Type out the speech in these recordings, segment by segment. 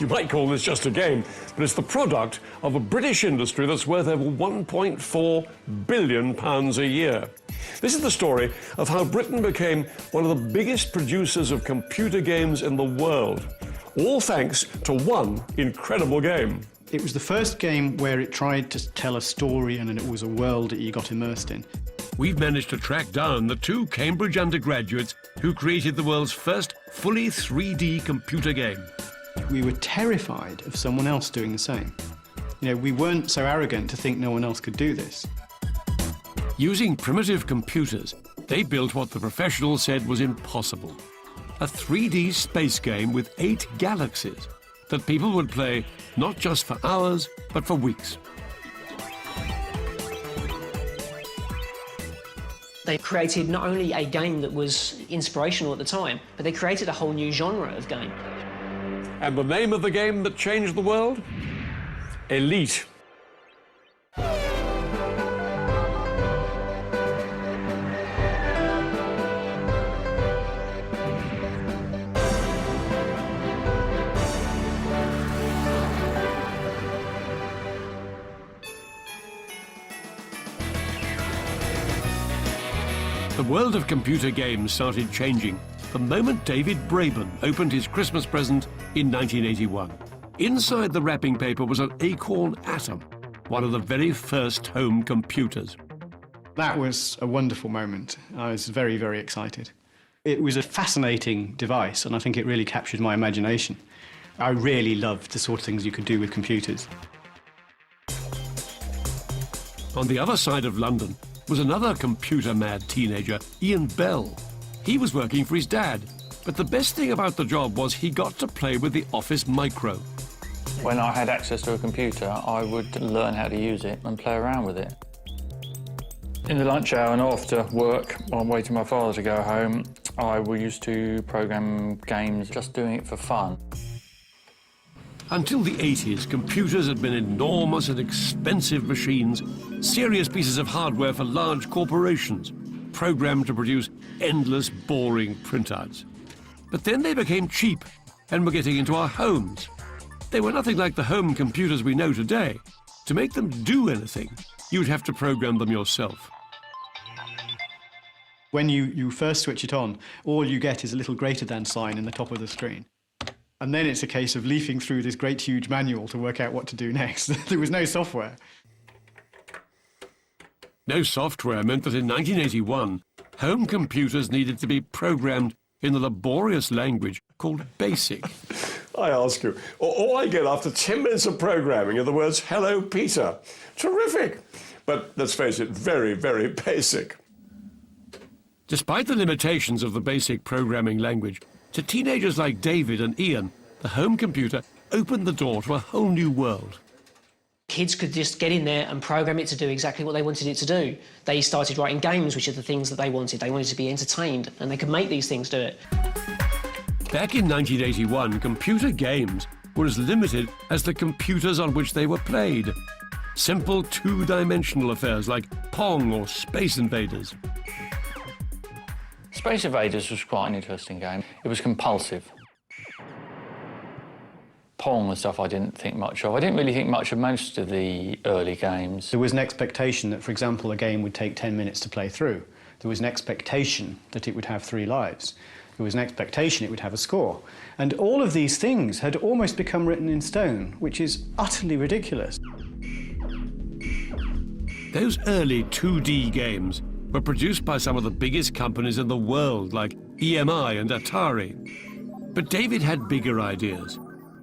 You might call this just a game, but it's the product of a British industry that's worth over £1.4 billion a year. This is the story of how Britain became one of the biggest producers of computer games in the world, all thanks to one incredible game. It was the first game where it tried to tell a story and it was a world that you got immersed in. We've managed to track down the two Cambridge undergraduates who created the world's first fully 3D computer game. We were terrified of someone else doing the same. You know, we weren't so arrogant to think no one else could do this. Using primitive computers, they built what the professionals said was impossible. A 3D space game with 8 galaxies that people would play not just for hours, but for weeks. They created not only a game that was inspirational at the time, but they created a whole new genre of game. And the name of the game that changed the world? Elite. The world of computer games started changing the moment David Braben opened his Christmas present in 1981. Inside the wrapping paper was an Acorn Atom, one of the very first home computers. That was a wonderful moment. I was very, very excited. It was a fascinating device, and I think it really captured my imagination. I really loved the sort of things you could do with computers. On the other side of London was another computer-mad teenager, Ian Bell. He was working for his dad, but the best thing about the job was he got to play with the Office Micro. When I had access to a computer, I would learn how to use it and play around with it. In the lunch hour and after work, while waiting my father to go home, I used to program games, just doing it for fun. Until the 80s, computers had been enormous and expensive machines, serious pieces of hardware for large corporations, programmed to produce endless, boring printouts. But then they became cheap and were getting into our homes. They were nothing like the home computers we know today. To make them do anything, you'd have to program them yourself. When you first switch it on, all you get is a little greater than sign in the top of the screen. And then it's a case of leafing through this great huge manual to work out what to do next. There was no software. No software meant that in 1981, home computers needed to be programmed in a laborious language called BASIC. I ask you, all I get after 10 minutes of programming are the words, "Hello, Peter." Terrific! But let's face it, very, very basic. Despite the limitations of the BASIC programming language, to teenagers like David and Ian, the home computer opened the door to a whole new world. Kids could just get in there and program it to do exactly what they wanted it to do. They started writing games, which are the things that they wanted. They wanted to be entertained, and they could make these things do it. Back in 1981, computer games were as limited as the computers on which they were played. Simple two-dimensional affairs like Pong or Space Invaders. Space Invaders was quite an interesting game. It was compulsive. Pong and stuff I didn't think much of. I didn't really think much of most of the early games. There was an expectation that, for example, a game would take 10 minutes to play through. There was an expectation that it would have 3 lives. There was an expectation it would have a score. And all of these things had almost become written in stone, which is utterly ridiculous. Those early 2D games were produced by some of the biggest companies in the world, like EMI and Atari. But David had bigger ideas.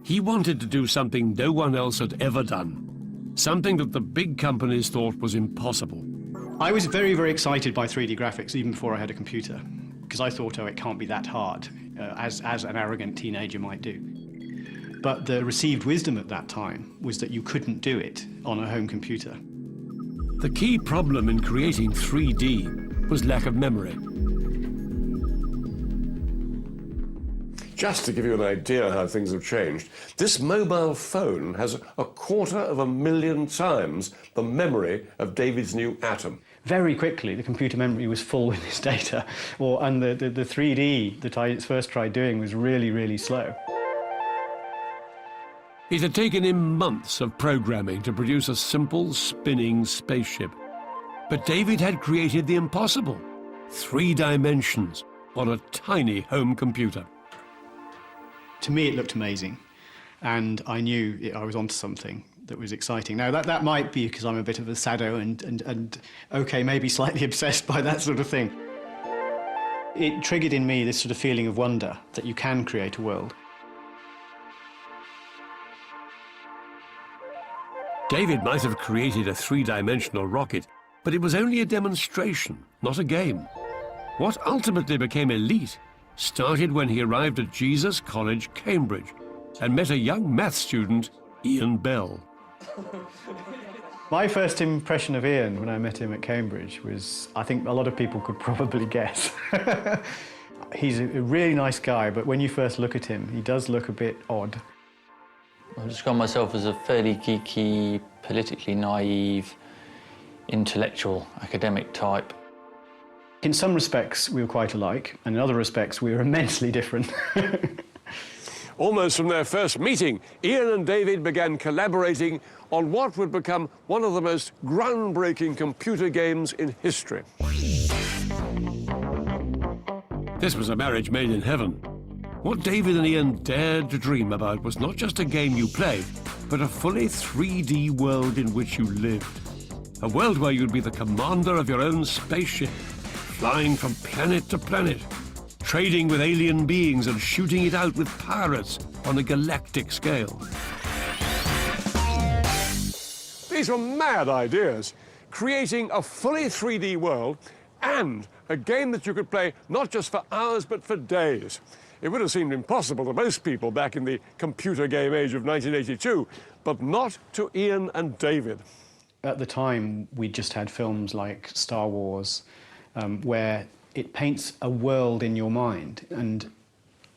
He wanted to do something no one else had ever done, something that the big companies thought was impossible. I was very, very excited by 3D graphics even before I had a computer, because I thought, oh, it can't be that hard, as an arrogant teenager might do. But the received wisdom at that time was that you couldn't do it on a home computer. The key problem in creating 3D was lack of memory. Just to give you an idea how things have changed, this mobile phone has 250,000 times the memory of David's new Atom. Very quickly, the computer memory was full with this data, and the 3D that I first tried doing was really, really slow. It had taken him months of programming to produce a simple, spinning spaceship. But David had created the impossible: 3 dimensions on a tiny home computer. To me, it looked amazing, and I knew I was onto something that was exciting. Now, that might be because I'm a bit of a sado and okay, maybe slightly obsessed by that sort of thing. It triggered in me this sort of feeling of wonder that you can create a world. David might have created a 3-dimensional rocket, but it was only a demonstration, not a game. What ultimately became Elite started when he arrived at Jesus College, Cambridge, and met a young maths student, Ian Bell. My first impression of Ian when I met him at Cambridge was, I think a lot of people could probably guess. He's a really nice guy, but when you first look at him, he does look a bit odd. I describe myself as a fairly geeky, politically naive, intellectual, academic type. In some respects, we were quite alike, and in other respects, we were immensely different. Almost from their first meeting, Ian and David began collaborating on what would become one of the most groundbreaking computer games in history. This was a marriage made in heaven. What David and Ian dared to dream about was not just a game you played, but a fully 3D world in which you lived. A world where you'd be the commander of your own spaceship, flying from planet to planet, trading with alien beings and shooting it out with pirates on a galactic scale. These were mad ideas, creating a fully 3D world and a game that you could play not just for hours but for days. It would have seemed impossible to most people back in the computer game age of 1982, but not to Ian and David. At the time, we just had films like Star Wars, where it paints a world in your mind, and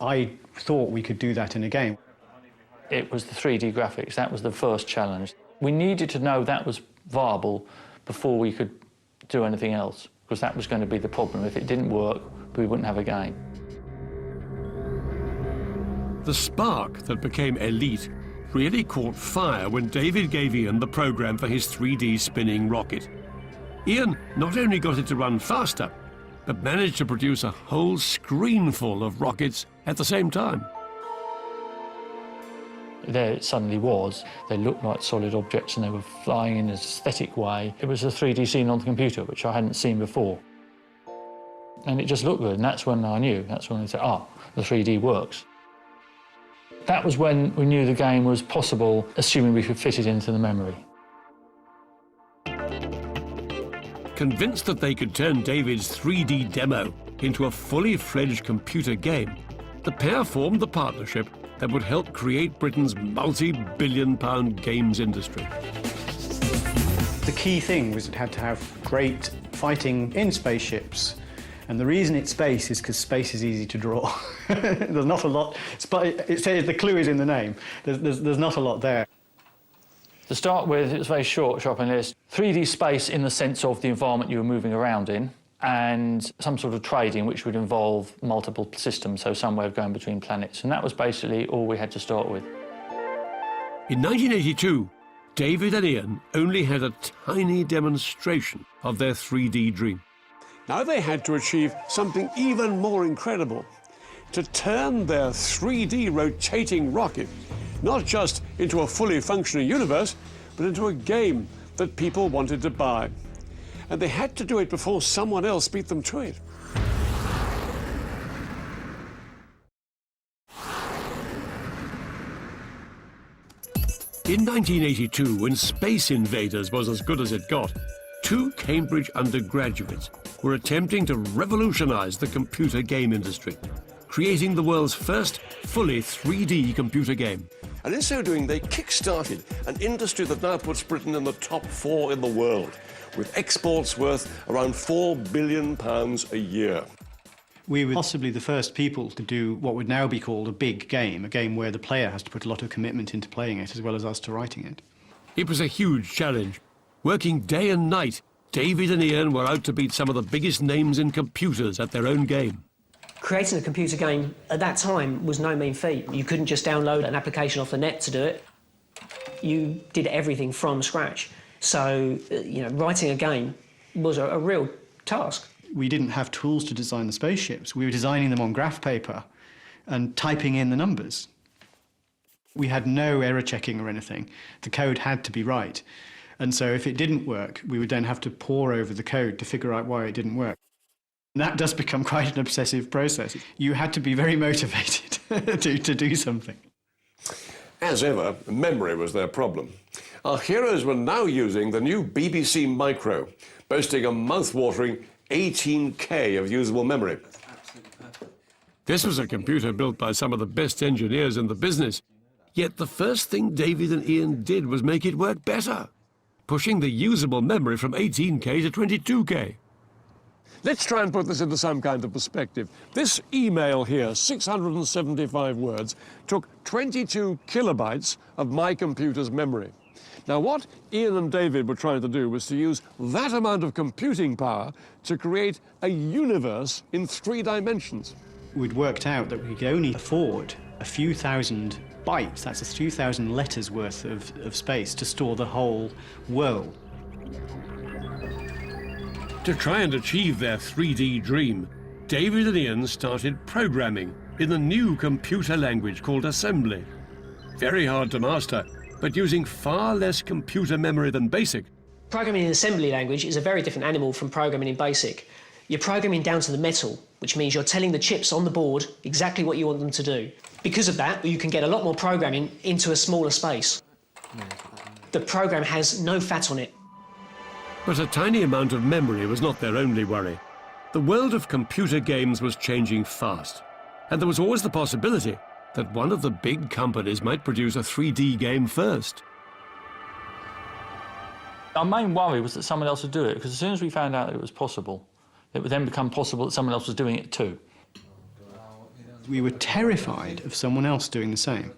I thought we could do that in a game. It was the 3D graphics, that was the first challenge. We needed to know that was viable before we could do anything else, because that was going to be the problem. If it didn't work, we wouldn't have a game. The spark that became Elite really caught fire when David gave Ian the program for his 3D spinning rocket. Ian not only got it to run faster, but managed to produce a whole screen full of rockets at the same time. There it suddenly was. They looked like solid objects and they were flying in an aesthetic way. It was a 3D scene on the computer, which I hadn't seen before. And it just looked good, and that's when I knew. That's when I said, oh, the 3D works. That was when we knew the game was possible, assuming we could fit it into the memory. Convinced that they could turn David's 3D demo into a fully fledged computer game, the pair formed the partnership that would help create Britain's multi-billion-pound games industry. The key thing was it had to have great fighting in spaceships. And the reason it's space is because space is easy to draw. There's not a lot. It says the clue is in the name. There's not a lot there. To start with, it was a very short shopping list. 3D space in the sense of the environment you were moving around in, and some sort of trading which would involve multiple systems, so some way of going between planets. And that was basically all we had to start with. In 1982, David and Ian only had a tiny demonstration of their 3D dream. Now they had to achieve something even more incredible: to turn their 3D rotating rocket not just into a fully functioning universe, but into a game that people wanted to buy. And they had to do it before someone else beat them to it. In 1982, when Space Invaders was as good as it got, 2 Cambridge undergraduates were attempting to revolutionize the computer game industry, creating the world's first fully 3D computer game. And in so doing, they kick-started an industry that now puts Britain in the top 4 in the world, with exports worth around £4 billion a year. We were possibly the first people to do what would now be called a big game, a game where the player has to put a lot of commitment into playing it, as well as us to writing it. It was a huge challenge. Working day and night, David and Ian were out to beat some of the biggest names in computers at their own game. Creating a computer game at that time was no mean feat. You couldn't just download an application off the net to do it. You did everything from scratch. So, writing a game was a real task. We didn't have tools to design the spaceships. We were designing them on graph paper and typing in the numbers. We had no error checking or anything. The code had to be right. And so if it didn't work, we would then have to pore over the code to figure out why it didn't work. And that does become quite an obsessive process. You had to be very motivated to do something. As ever, memory was their problem. Our heroes were now using the new BBC Micro, boasting a mouth-watering 18K of usable memory. This was a computer built by some of the best engineers in the business. Yet the first thing David and Ian did was make it work better, pushing the usable memory from 18K to 22K. Let's try and put this into some kind of perspective. This email here, 675 words, took 22 kilobytes of my computer's memory. Now, what Ian and David were trying to do was to use that amount of computing power to create a universe in 3 dimensions. We'd worked out that we could only afford a few thousand bytes, that's a few thousand letters worth of space to store the whole world. To try and achieve their 3D dream, David and Ian started programming in the new computer language called assembly. Very hard to master, but using far less computer memory than BASIC. Programming in assembly language is a very different animal from programming in BASIC. You're programming down to the metal, which means you're telling the chips on the board exactly what you want them to do. Because of that, you can get a lot more programming into a smaller space. The program has no fat on it. But a tiny amount of memory was not their only worry. The world of computer games was changing fast, and there was always the possibility that one of the big companies might produce a 3D game first. Our main worry was that someone else would do it, because as soon as we found out that it was possible, it would then become possible that someone else was doing it too. We were terrified of someone else doing the same.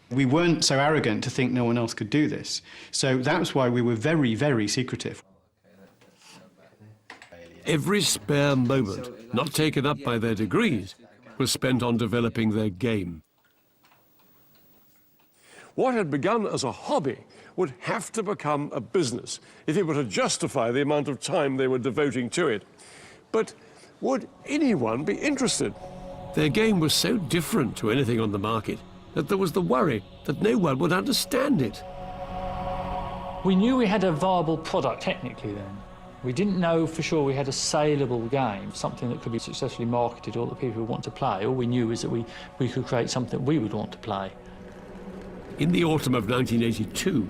We weren't so arrogant to think no one else could do this. So that's why we were very, very secretive. Every spare moment, not taken up by their degrees, was spent on developing their game. What had begun as a hobby would have to become a business if it were to justify the amount of time they were devoting to it. But would anyone be interested? Their game was so different to anything on the market that there was the worry that no one would understand it. We knew we had a viable product technically then. We didn't know for sure we had a saleable game, something that could be successfully marketed or that people would want to play. All we knew is that we could create something we would want to play. In the autumn of 1982,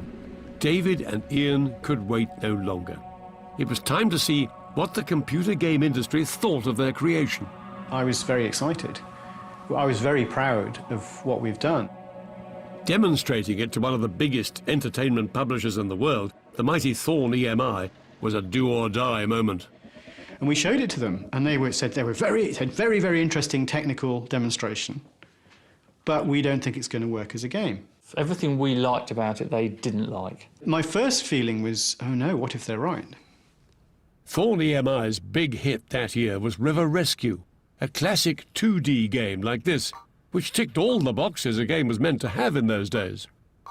David and Ian could wait no longer. It was time to see what the computer game industry thought of their creation. I was very excited. I was very proud of what we've done. Demonstrating it to one of the biggest entertainment publishers in the world, the mighty Thorn EMI, was a do-or-die moment. And we showed it to them, and they said very, very interesting technical demonstration. But we don't think it's going to work as a game. Everything we liked about it, they didn't like. My first feeling was, oh no, what if they're right? Thorn EMI's big hit that year was River Rescue, a classic 2D game like this, which ticked all the boxes a game was meant to have in those days.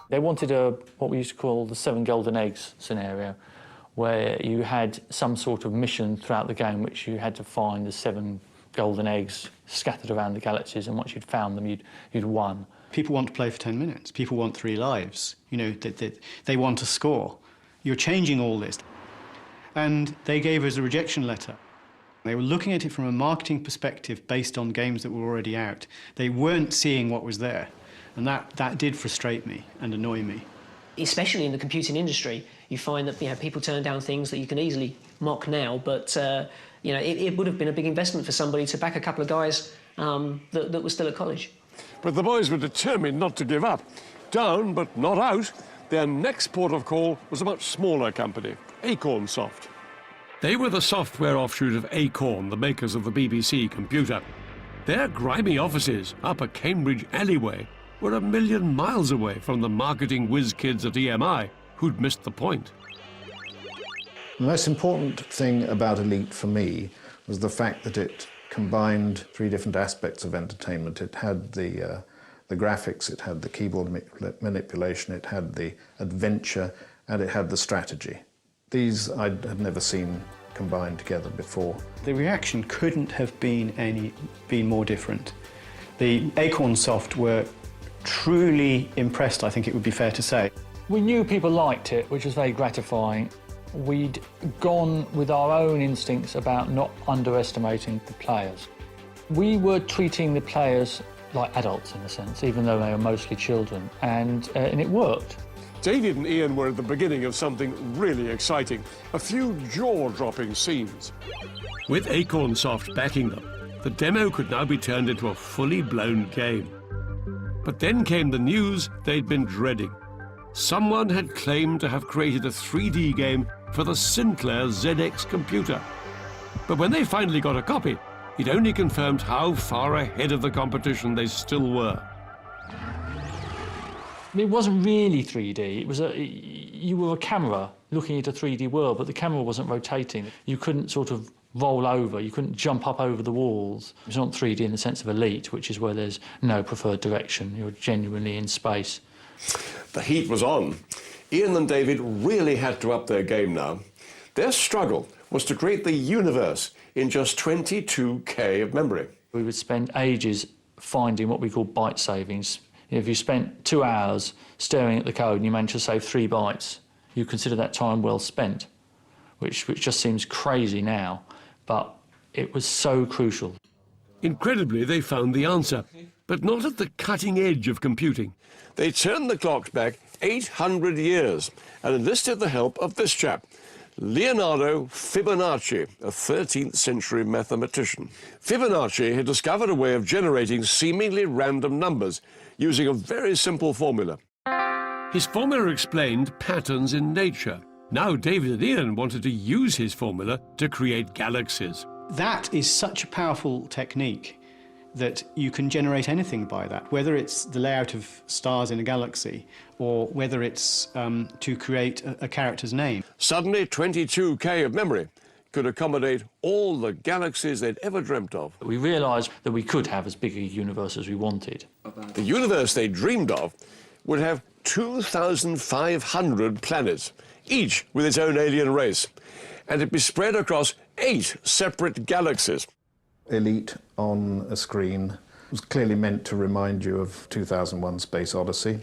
They wanted what we used to call the 7 golden eggs scenario, where you had some sort of mission throughout the game which you had to find the 7 golden eggs scattered around the galaxies, and once you'd found them, you'd won. People want to play for 10 minutes. People want 3 lives. You know, they want to score. You're changing all this. And they gave us a rejection letter. They were looking at it from a marketing perspective based on games that were already out. They weren't seeing what was there. And that did frustrate me and annoy me. Especially in the computing industry, you find that people turn down things that you can easily mock now, but it would have been a big investment for somebody to back a couple of guys that were still at college. But the boys were determined not to give up. Down, but not out, their next port of call was a much smaller company, Acorn Soft. They were the software offshoot of Acorn, the makers of the BBC computer. Their grimy offices up a Cambridge alleyway were a million miles away from the marketing whiz kids at EMI who'd missed the point. The most important thing about Elite for me was the fact that it combined 3 different aspects of entertainment. It had the the graphics, it had the keyboard manipulation, it had the adventure, and it had the strategy. These I had never seen combined together before. The reaction couldn't have been more different. The Acorn Soft were truly impressed, I think it would be fair to say. We knew people liked it, which was very gratifying. We'd gone with our own instincts about not underestimating the players. We were treating the players like adults, in a sense, even though they were mostly children, and it worked. David and Ian were at the beginning of something really exciting, a few jaw-dropping scenes. With Acorn Soft backing them, the demo could now be turned into a fully blown game. But then came the news they'd been dreading. Someone had claimed to have created a 3D game for the Sinclair ZX computer. But when they finally got a copy, it only confirmed how far ahead of the competition they still were. It wasn't really 3D. It was you were a camera looking at a 3D world, but the camera wasn't rotating. You couldn't sort of roll over. You couldn't jump up over the walls. It's not 3D in the sense of Elite, which is where there's no preferred direction. You're genuinely in space. The heat was on. Ian and David really had to up their game now. Their struggle was to create the universe in just 22K of memory. We would spend ages finding what we call byte savings. If you spent 2 hours staring at the code and you managed to save 3 bytes, you consider that time well spent, which just seems crazy now, but it was so crucial. Incredibly, they found the answer, but not at the cutting edge of computing. They turned the clocks back 800 years and enlisted the help of this chap, Leonardo Fibonacci, a 13th century mathematician. Fibonacci had discovered a way of generating seemingly random numbers using a very simple formula. His formula explained patterns in nature. Now David and Ian wanted to use his formula to create galaxies. That is such a powerful technique that you can generate anything by that, whether it's the layout of stars in a galaxy or whether it's to create a character's name. Suddenly, 22K of memory could accommodate all the galaxies they'd ever dreamt of. We realised that we could have as big a universe as we wanted. The universe they dreamed of would have 2,500 planets, each with its own alien race, and it'd be spread across 8 separate galaxies. Elite on a screen was clearly meant to remind you of 2001: Space Odyssey.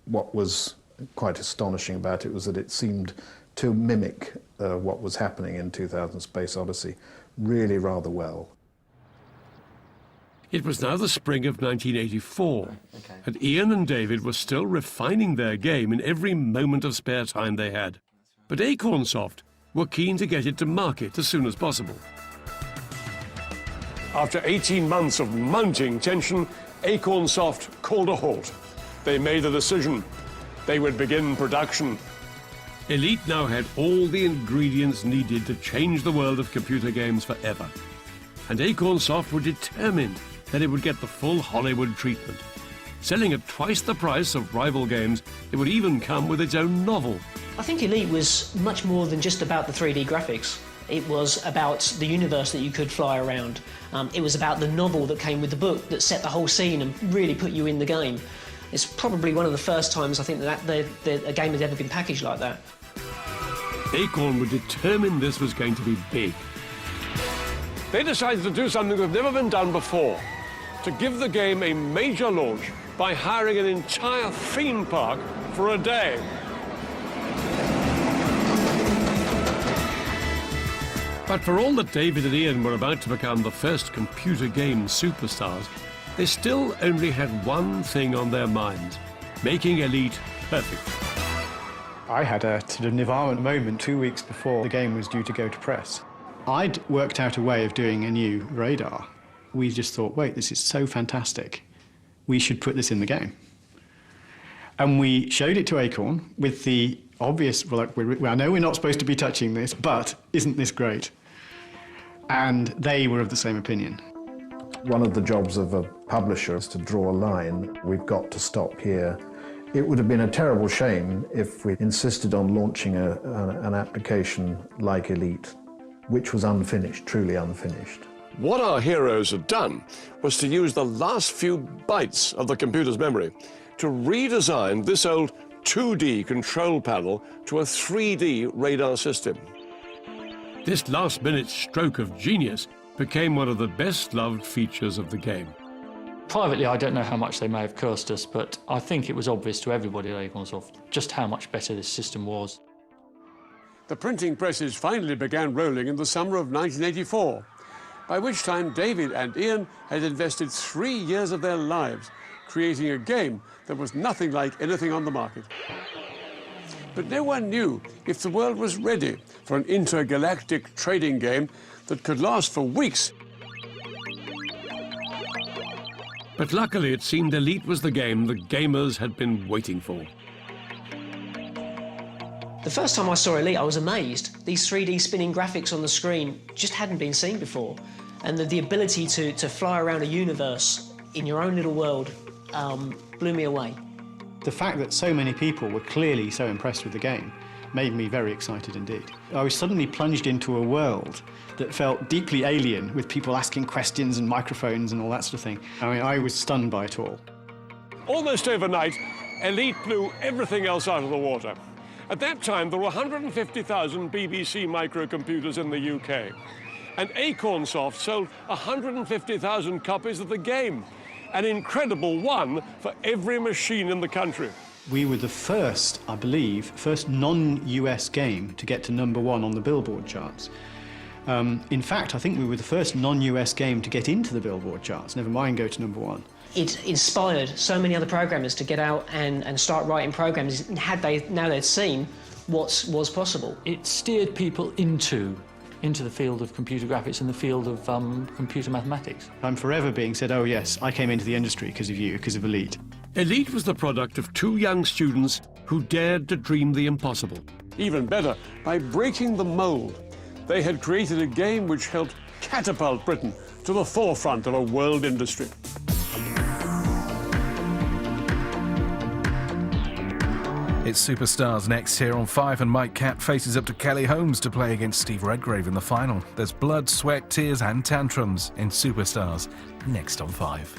What was quite astonishing about it was that it seemed to mimic what was happening in 2000: Space Odyssey really rather well. It was now the spring of 1984, and Ian and David were still refining their game in every moment of spare time they had. But Acorn Soft were keen to get it to market as soon as possible. After 18 months of mounting tension, Acorn Soft called a halt. They made a decision. They would begin production. Elite now had all the ingredients needed to change the world of computer games forever. And Acorn Soft were determined that it would get the full Hollywood treatment. Selling at twice the price of rival games, it would even come with its own novel. I think Elite was much more than just about the 3D graphics. It was about the universe that you could fly around. It was about the novel that came with the book that set the whole scene and really put you in the game. It's probably one of the first times I think that a game had ever been packaged like that. Acorn were determined this was going to be big. They decided to do something that had never been done before, to give the game a major launch by hiring an entire theme park for a day. But for all that David and Ian were about to become the first computer game superstars, they still only had one thing on their minds: making Elite perfect. I had a sort of nirvana moment 2 weeks before the game was due to go to press. I'd worked out a way of doing a new radar. We just thought, wait, this is so fantastic. We should put this in the game. And we showed it to Acorn with the obvious, well, I know we're not supposed to be touching this, but isn't this great? And they were of the same opinion. One of the jobs of a publisher is to draw a line. We've got to stop here. It would have been a terrible shame if we insisted on launching an application like Elite, which was unfinished, truly unfinished. What our heroes had done was to use the last few bytes of the computer's memory to redesign this old 2D control panel to a 3D radar system. This last-minute stroke of genius became one of the best-loved features of the game. Privately, I don't know how much they may have cursed us, but I think it was obvious to everybody at Acornsoft just how much better this system was. The printing presses finally began rolling in the summer of 1984, by which time David and Ian had invested 3 years of their lives creating a game that was nothing like anything on the market. But no one knew if the world was ready for an intergalactic trading game that could last for weeks. But luckily it seemed Elite was the game the gamers had been waiting for. The first time I saw Elite, I was amazed. These 3D spinning graphics on the screen just hadn't been seen before. And the ability to fly around a universe in your own little world blew me away. The fact that so many people were clearly so impressed with the game made me very excited indeed. I was suddenly plunged into a world that felt deeply alien, with people asking questions and microphones and all that sort of thing. I mean, I was stunned by it all. Almost overnight, Elite blew everything else out of the water. At that time, there were 150,000 BBC microcomputers in the UK. And Acornsoft sold 150,000 copies of the game, an incredible one for every machine in the country. We were the first, I believe, first non-US game to get to #1 on the Billboard charts. In fact, I think we were the first non-US game to get into the Billboard charts, never mind go to #1. It inspired so many other programmers to get out and start writing programs now they'd seen what was possible. It steered people into the field of computer graphics and the field of computer mathematics. I'm forever being said, oh yes, I came into the industry because of you, because of Elite. Elite was the product of 2 young students who dared to dream the impossible. Even better, by breaking the mold, they had created a game which helped catapult Britain to the forefront of a world industry. It's Superstars next here on 5, and Mike Catt faces up to Kelly Holmes to play against Steve Redgrave in the final. There's blood, sweat, tears and tantrums in Superstars next on 5.